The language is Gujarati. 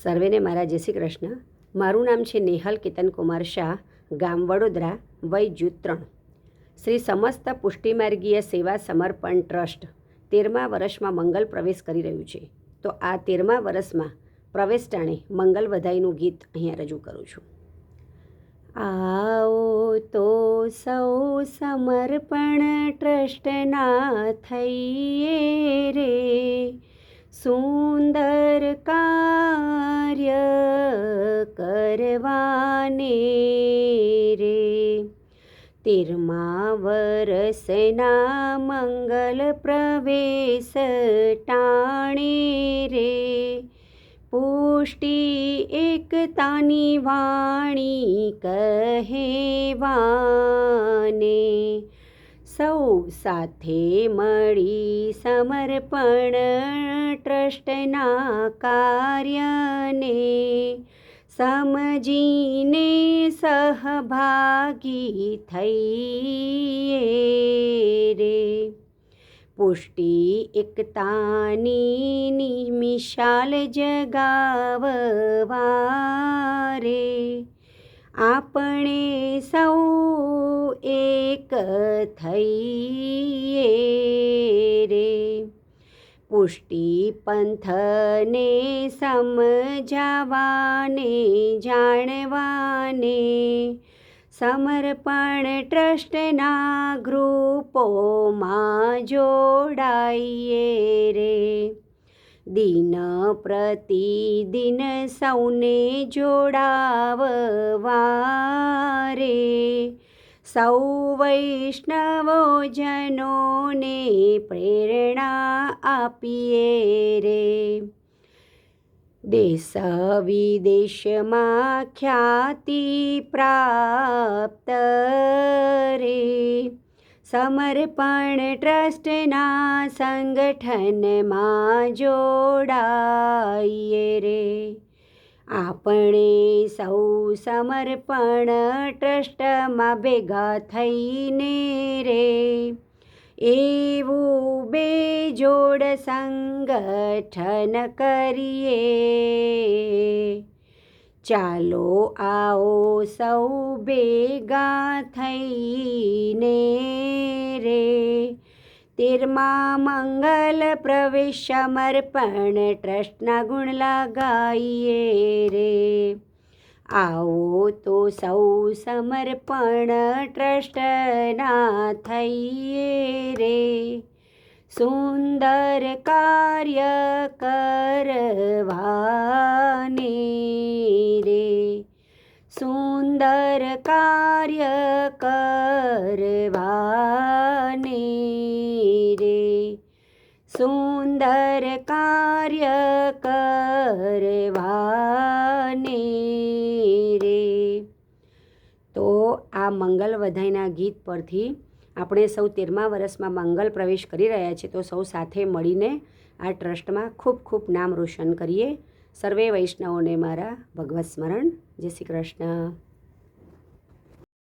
સર્વેને મારા જય શ્રી કૃષ્ણ. મારું નામ છે નેહલ કેતનકુમાર શાહ, ગામ વડોદરા, વય જૂથ 3. શ્રી સમસ્ત પુષ્ટિમાર્ગીય સેવા સમર્પણ ટ્રસ્ટ 13મા વર્ષમાં મંગલ પ્રવેશ કરી રહ્યું છે. તો આ 13મા વર્ષમાં પ્રવેશ ટાણે મંગલ વધાઈનું ગીત અહીંયા રજૂ કરું છું. આવો તો સૌ સમર્પણ ટ્રસ્ટના થઈએ રે, સુંદર કાર્ય કરવાને રે. 13મા વર્ષના મંગલ પ્રવેશ ટાણે રે, પુષ્ટિ એકતાની વાણી કહેવાને. સૌ સાથે મળી સમર્પણ ટ્રસ્ટના કાર્યને, સમજીને સહભાગી થઈએ રે. પુષ્ટિ એકતાની મિશાલ જગાવવારે, આપણે સૌ એક થઈએ રે. પુષ્ટિ પંથને સમજાવાને જાણવાને, સમર્પણ ટ્રસ્ટના ગ્રુપોમાં જોડાઈએ રે. દિન પ્રતિદિન સૌને જોડાવવારે, સૌ વૈષ્ણવજનોને પ્રેરણા આપીએ રે. દેશ વિદેશમાં ખ્યાતિ પ્રાપ્ત રે, સમર્પણ ટ્રસ્ટના સંગઠનમાં જોડાઈએ રે. આપણે સૌ સમર્પણ ટ્રસ્ટમાં ભેગા થઈને રે, એવું બેજોડ સંગઠન કરીએ. ચાલો આવો સૌ ભેગા થઈને રે, 13મા મંગલ પ્રવેશ સમર્પણ ટ્રસ્ટના ગુણ લગાઈએ રે. આવો તો સૌ સમર્પણ ટ્રસ્ટના થઈએ રે, સુંદર કાર્ય કરવાને રે. સુંદર કાર્ય કરવાને રે, સુંદર કાર્ય કરવાને રે. તો આ મંગલ વધાઈના ગીત પરથી આપણે સૌ 13મા વર્ષમાં મંગલ પ્રવેશ કરી રહ્યા છીએ. તો સૌ સાથે મળીને આ ટ્રસ્ટમાં ખૂબ ખૂબ નામ રોશન કરીએ. સર્વે વૈષ્ણવોને મારા ભગવત સ્મરણ. જય શ્રી કૃષ્ણ.